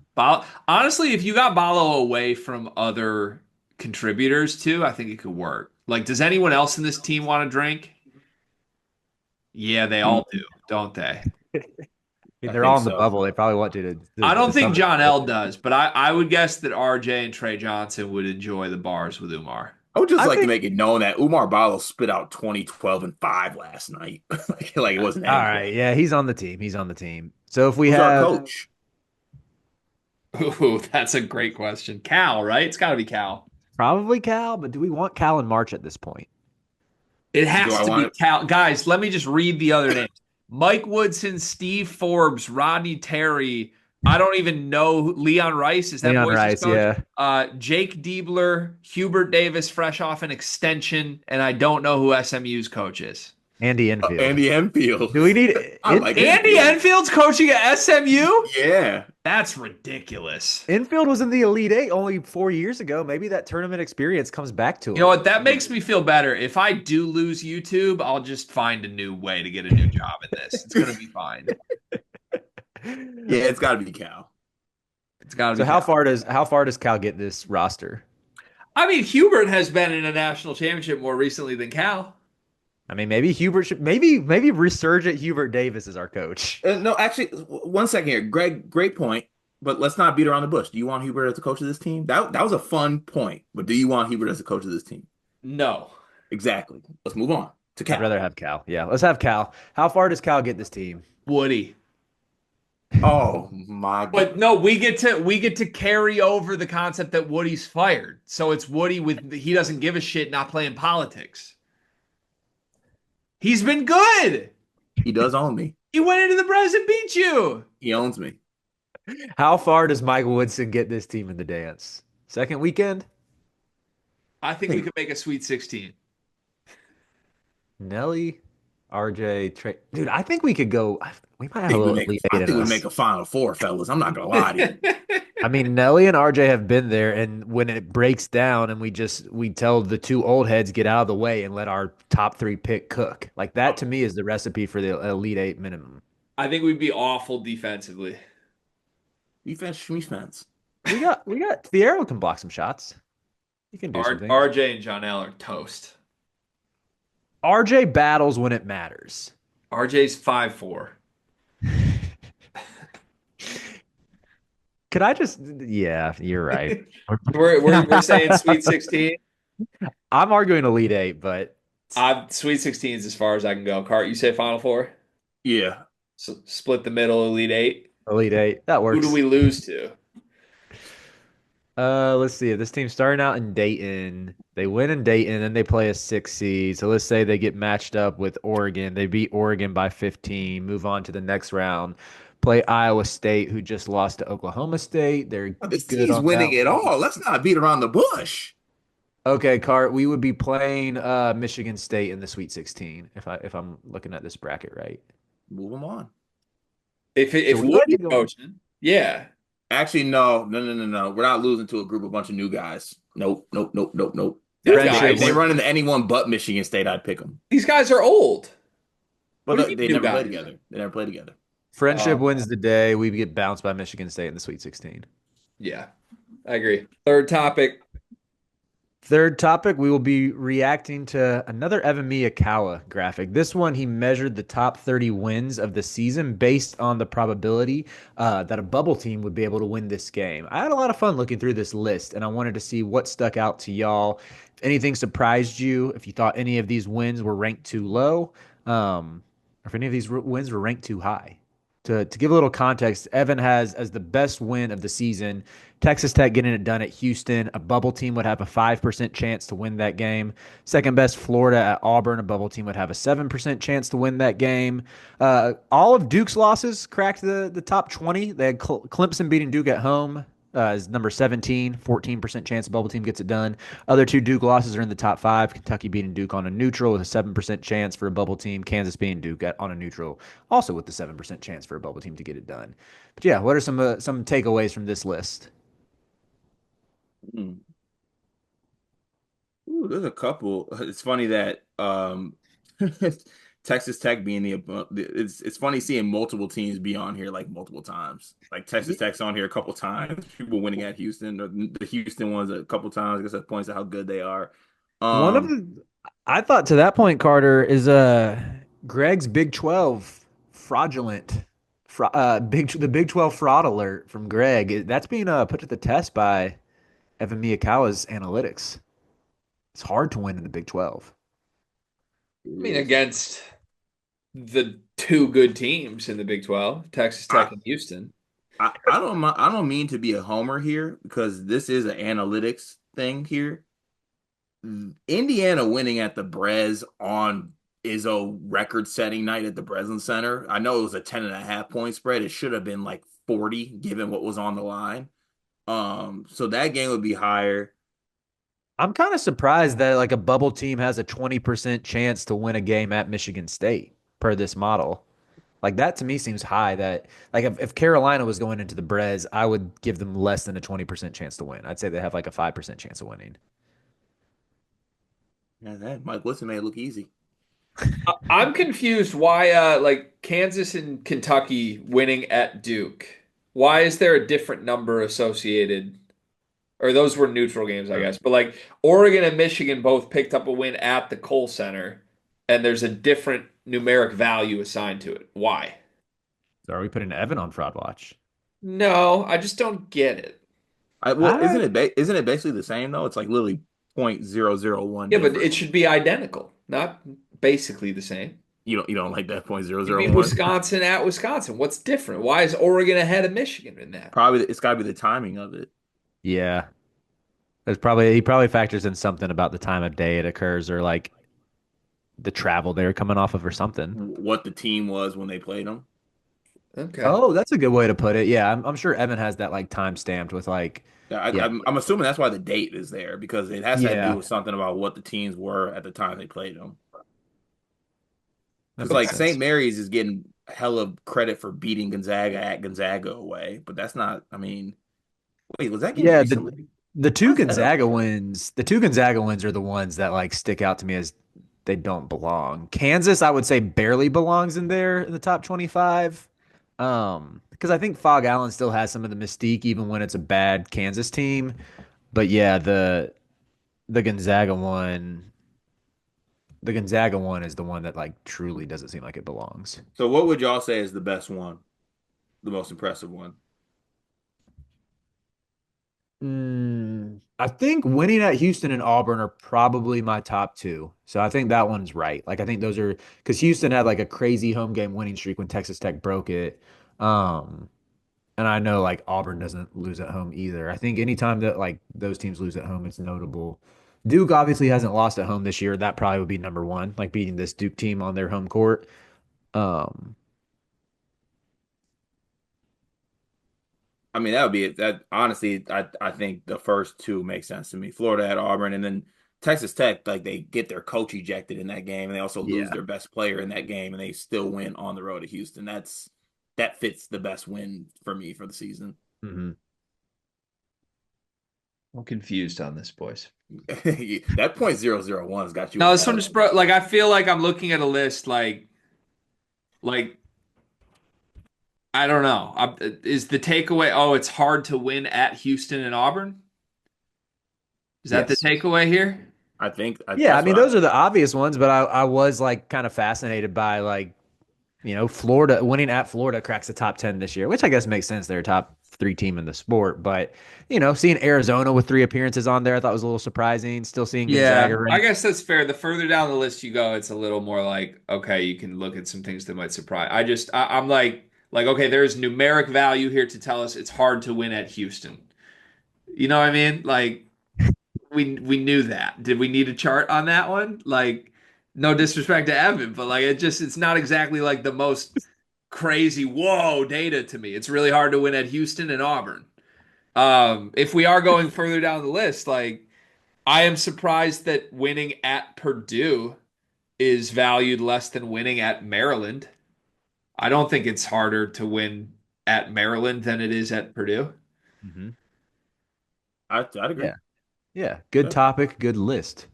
Honestly, if you got Balo away from other contributors too, I think it could work. Like, does anyone else in this team want to drink? Yeah, they all do, don't they? I They're all think in the so. bubble. They probably want you I to don't think some John extent. L does, but I would guess that RJ and Trey Johnson would enjoy the bars with Umar. I would just I like to think. make it known that Umar Balo spit out 2012 and 5 last night. Like it wasn't All anything. right, yeah, he's on the team. He's on the team. So if we Who's our have coach? Ooh, that's a great question. Cal, right? It's got to be Cal. probably Cal, but do we want Cal in March at this point? It Do has I to want be it? Cal. Guys, let me just read the other names. Mike Woodson, Steve Forbes, Rodney Terry. I don't even know Leon Rice. Is that Leon Boise's Rice, coach? yeah. Jake Diebler, Hubert Davis, fresh off an extension, and I don't know who SMU's coach is. Andy Enfield. Andy Enfield. Do we need I like Andy Enfield. Enfield's coaching at SMU? Yeah. That's ridiculous. Enfield was in the Elite Eight only 4 years ago. Maybe that tournament experience comes back to You know him. what? That makes me feel better. If I do lose YouTube, I'll just find a new way to get a new job in this. It's gonna be fine. Yeah, it's got to be Cal. It's gotta So be Cal. how far does Cal get this roster? I mean, Hubert has been in a national championship more recently than Cal. I mean, maybe Hubert should maybe resurgent Hubert Davis is our coach. No, actually, one second here. Greg, great point. But let's not beat around the bush. Do you want Hubert as the coach of this team? That was a fun point. But do you want Hubert as the coach of this team? No. Exactly. Let's move on to I'd Cal. rather have Cal. Yeah, let's have Cal. How far does Cal get this team? Woody. Oh my God. But no, we get to carry over the concept that Woody's fired. So it's Woody with he doesn't give a shit not playing politics. He's been good. He does own me. He went into the press and beat you. He owns me. How far does Mike Woodson get this team in the dance? Second weekend? I I think we think could make a Sweet 16. Nelly, RJ, Trey. Dude, I think we could go. We might have a little Elite I Eight in think we make us. a Final Four, fellas. I'm not gonna lie to you. I mean, Nelly and RJ have been there, and when it breaks down, and we tell the two old heads get out of the way and let our top three pick cook. Like that to me is the recipe for the Elite Eight minimum. I think we'd be awful defensively. Defense, schmefence. We got Thiero can block some shots. He can do some things. RJ and John L are toast. RJ battles when it matters. RJ's 5'4". Could I just? Yeah, you're right. We're saying Sweet 16. I'm arguing Elite Eight, but Sweet 16 is as far as I can go. Cart, you say Final Four? Yeah. So split the middle, Elite Eight. Elite Eight that Who do works. we lose to? Let's see. If this team's starting out in Dayton, they win in Dayton, then they play a 6 seed. So let's say they get matched up with Oregon. They beat Oregon by 15, move on to the next round, play Iowa State, who just lost to Oklahoma State. They're This good team's on that winning it one. all. Let's not beat around the bush. Okay, Cart, we would be playing Michigan State in the Sweet 16 if I'm looking at this bracket right. Move them on. So If we might be Woody's going. coaching, yeah. Actually, no, no, no, no, no. We're not losing to a group of bunch of new guys. Nope, nope, nope, nope, nope. New Friendship If they guys. run into anyone but Michigan State, I'd pick them. These guys are old. But What do you look, mean they new never play guys? together. They never play together. Friendship Um, wins the day. We get bounced by Michigan State in the Sweet 16. yeah, I agree. Third topic. Third topic, we will be reacting to another Evan Miyakawa graphic. This one, he measured the top 30 wins of the season based on the probability that a bubble team would be able to win this game. I had a lot of fun looking through this list, and I wanted to see what stuck out to y'all. If anything surprised you, if you thought any of these wins were ranked too low, or if any of these wins were ranked too high. To give a little context, Evan has as the best win of the season Texas Tech getting it done at Houston. A bubble team would have a 5% chance to win that game. Second best, Florida at Auburn. A bubble team would have a 7% chance to win that game. All of Duke's losses cracked the top 20. They had Clemson beating Duke at home. Is number 17, 14% chance a bubble team gets it done. Other two Duke losses are in the top five. Kentucky beating Duke on a neutral with a 7% chance for a bubble team. Kansas beating Duke on a neutral, also with the 7% chance for a bubble team to get it done. But yeah, what are some takeaways from this list? Hmm. Ooh, there's a couple. It's funny that Texas Tech being it's funny seeing multiple teams be on here like multiple times. Like Texas Tech's on here a couple times. People winning at Houston, or the Houston ones a couple times. I guess that points to how good they are. One of Um, the, I thought to that point, Carter, is Greg's Big 12 fraudulent, the Big 12 fraud alert from Greg. That's being put to the test by Evan Miyakawa's analytics. It's hard to win in the Big 12. it I mean, is. against the two good teams in the Big 12, Texas I, Tech and Houston. I don't mean to be a homer here because this is an analytics thing here. Indiana winning at the Brez on Izzo record-setting night at the Breslin Center. I know it was a 10.5 point spread. It should have been like 40 given what was on the line. So that game would be higher. I'm kind of surprised that like a bubble team has a 20% chance to win a game at Michigan State per this model. Like that to me seems high that like if Carolina was going into the Brez, I would give them less than a 20% chance to win. I'd say they have like a 5% chance of winning. Yeah, that Mike Wilson made it look easy. I'm confused why like Kansas and Kentucky winning at Duke. Why is there a different number associated? Or those were neutral games, I guess. But like Oregon and Michigan both picked up a win at the Kohl Center, and there's a different numeric value assigned to it. Why? So are we putting Evan on fraud watch? No, I just don't get it. Well, I isn't it basically the same though? It's like literally 0.001 Yeah, but it difference. should be identical, not basically the same. You don't like that point zero Give zero me one? Wisconsin at Wisconsin. What's different? Why is Oregon ahead of Michigan in that? Probably it's got to be the timing of it. Yeah. There's probably he probably factors in something about the time of day it occurs or like the travel they're coming off of or something. What the team was when they played them. Okay. Oh, that's a good way to put it. Yeah, I'm sure Evan has that like time stamped with like, Yeah, yeah, I'm assuming that's why the date is there because it has to have to do yeah, with something about what the teams were at the time they played them. that Because makes like St. sense. Mary's is getting hella credit for beating Gonzaga at Gonzaga away, but that's not. I mean, wait, was that game Yeah, recently? the Why two is that up Gonzaga there? wins, the two Gonzaga wins are the ones that like stick out to me as they don't belong. Kansas, I would say barely belongs in there in the top 25. Because I think Fog Allen still has some of the mystique even when it's a bad Kansas team. But yeah, the Gonzaga one, the Gonzaga one is the one that like truly doesn't seem like it belongs. So what would y'all say is the best one, the most impressive one? I think winning at Houston and Auburn are probably my top two. So I think that one's right. Like I think those are because Houston had like a crazy home game winning streak when Texas Tech broke it. Um, and I know like Auburn doesn't lose at home either. I think anytime that like those teams lose at home, it's notable. Duke obviously hasn't lost at home this year. That probably would be number one, like beating this Duke team on their home court. Um, I mean, that would be it. That honestly, I think the first two make sense to me. Florida at Auburn, and then Texas Tech, like they get their coach ejected in that game, and they also lose yeah. their best player in that game, and they still win on the road to Houston. That fits the best win for me for the season. hmm I'm confused on this, boys. That point 0.001's got you No, in this one hell. just bro like I feel like I'm looking at a list like I don't know. Is the takeaway, oh, it's hard to win at Houston and Auburn? Is that the Yes. takeaway here? Yeah, I that's mean what I those are the obvious ones, but I was like kind of fascinated by like, Florida winning at Florida cracks the top 10 this year, which I guess makes sense. They're a top three team in the sport. But, seeing Arizona with three appearances on there, I thought was a little surprising. Still seeing Gonzaga Yeah, I ranked. guess that's fair. The further down the list you go, it's a little more like, okay, you can look at some things that might surprise. I'm like, okay, there's numeric value here to tell us it's hard to win at Houston. You know what I mean? Like we knew that. Did we need a chart on that one? Like, no disrespect to Evan, but like it's not exactly like the most crazy whoa data to me. It's really hard to win at Houston and Auburn. If we are going further down the list, like I am surprised that winning at Purdue is valued less than winning at Maryland. I don't think it's harder to win at Maryland than it is at Purdue. Hmm. I'd agree. Yeah. Yeah. Good Yeah. topic. Good list,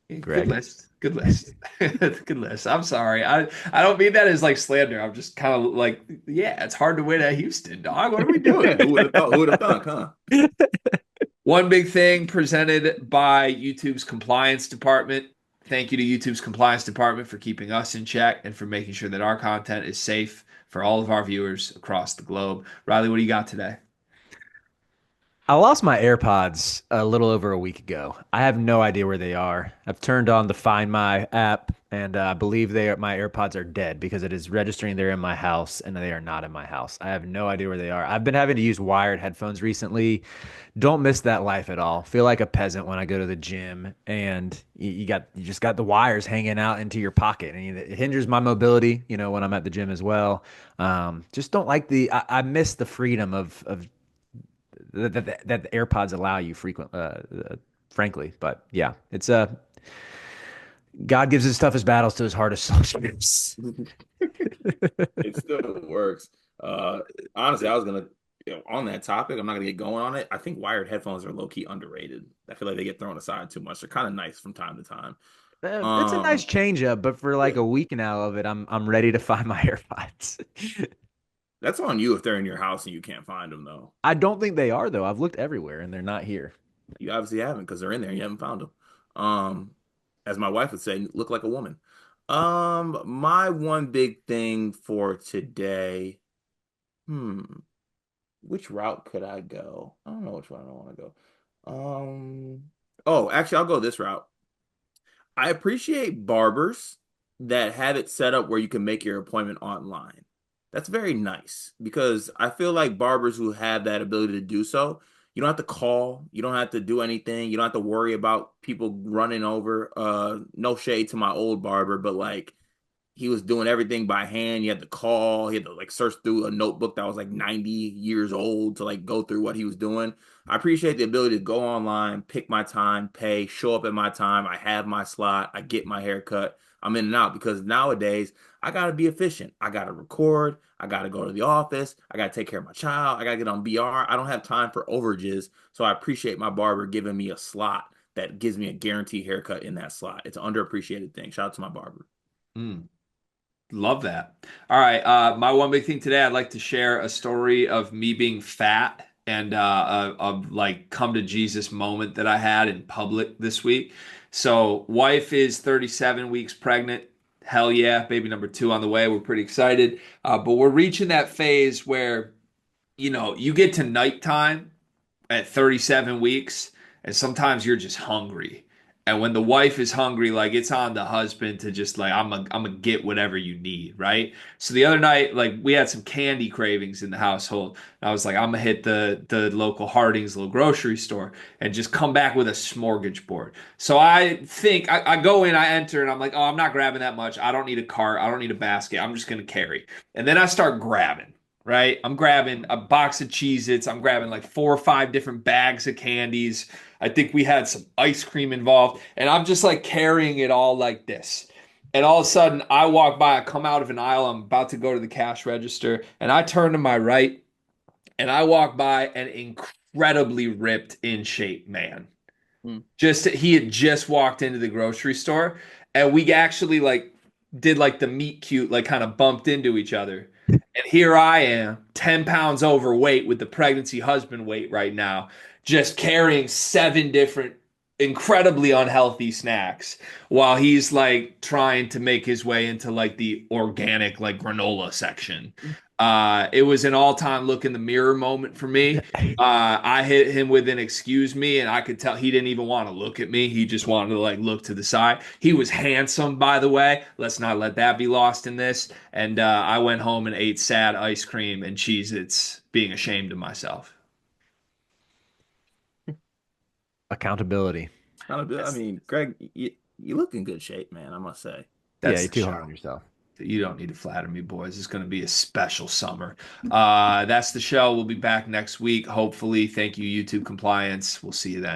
Good Greg. list. Good list. Good list. I'm sorry. I don't mean that as like slander. I'm just kind of like, yeah, it's hard to win at Houston, dog. What are we doing? Who would have thought? Who would have thunk, huh? One big thing presented by YouTube's compliance department. Thank you to YouTube's compliance department for keeping us in check and for making sure that our content is safe for all of our viewers across the globe. Riley, what do you got today? I lost my AirPods a little over a week ago. I have no idea where they are. I've turned on the Find My app, and I believe my AirPods are dead because it is registering they're in my house, and they are not in my house. I have no idea where they are. I've been having to use wired headphones recently. Don't miss that life at all. Feel like a peasant when I go to the gym, and you just got the wires hanging out into your pocket, and it hinders my mobility. When I'm at the gym as well. Just don't like I miss the freedom of that the AirPods allow you frankly. But yeah, it's God gives his toughest battles to his hardest soldiers. It still works. Uh, Honestly, I was gonna, on that topic, I'm not gonna get going on it. I think wired headphones are low key underrated. I feel like they get thrown aside too much. They're kind of nice from time to time. It's a nice Um, change up, but for like yeah, a week now of it, I'm ready to find my AirPods. that's on you if they're in your house and you can't find them though. I don't think they are though. I've looked everywhere and they're not here. You obviously haven't because they're in there. You haven't found them. Um, as my wife would say, look like a woman. My one big thing for today. Hmm. Which route could I go? I don't know which one I want to go. Oh, actually, I'll go this route. I appreciate barbers that have it set up where you can make your appointment online. That's very nice because I feel like barbers who have that ability to do so, you don't have to call, you don't have to do anything, you don't have to worry about people running over. No shade to my old barber, but like he was doing everything by hand. You had to call. He had to like search through a notebook that was like 90 years old to like go through what he was doing. I appreciate the ability to go online, pick my time, pay, show up at my time. I have my slot. I get my haircut. I'm in and out because nowadays I got to be efficient. I got to record. I got to go to the office. I got to take care of my child. I got to get on BR. I don't have time for overages. So I appreciate my barber giving me a slot that gives me a guaranteed haircut in that slot. It's an underappreciated thing. Shout out to my barber. Mm. Love that. All right. My one big thing today, I'd like to share a story of me being fat and a like come to Jesus moment that I had in public this week. So, wife is 37 weeks pregnant. Hell yeah, baby number two on the way. We're pretty excited. But we're reaching that phase where, you get to nighttime at 37 weeks, and sometimes you're just hungry. And when the wife is hungry, like it's on the husband to just like I'm gonna get whatever you need, right? So the other night, like we had some candy cravings in the household. And I was like, I'm gonna hit the local Harding's little grocery store and just come back with a smorgasbord. So I think I go in, I enter, and I'm like, oh, I'm not grabbing that much. I don't need a cart, I don't need a basket. I'm just gonna carry. And then I start grabbing, right? I'm grabbing a box of Cheez-Its. I'm grabbing like 4 or 5 different bags of candies. I think we had some ice cream involved. And I'm just like carrying it all like this. And all of a sudden, I walk by, I come out of an aisle, I'm about to go to the cash register, and I turn to my right, and I walk by an incredibly ripped in shape man. Just he had just walked into the grocery store, and we actually like did like the meet cute, like kind of bumped into each other. And here I am, 10 pounds overweight with the pregnancy husband weight right now, just carrying 7 different incredibly unhealthy snacks while he's like trying to make his way into like the organic like granola section. It was an all-time look in the mirror moment for me. I hit him with an excuse me, and I could tell he didn't even want to look at me. He just wanted to like look to the side. He was handsome, by the way. Let's not let that be lost in this. And I went home and ate sad ice cream and Cheez-Its, being ashamed of myself. Accountability. I That's mean, Greg, you look in good shape, man, I must say. Yeah, that's you're the too hard on show. yourself. You don't need to flatter me, boys. It's going to be a special summer. That's the show. We'll be back next week, hopefully. Thank you, YouTube compliance. We'll see you then.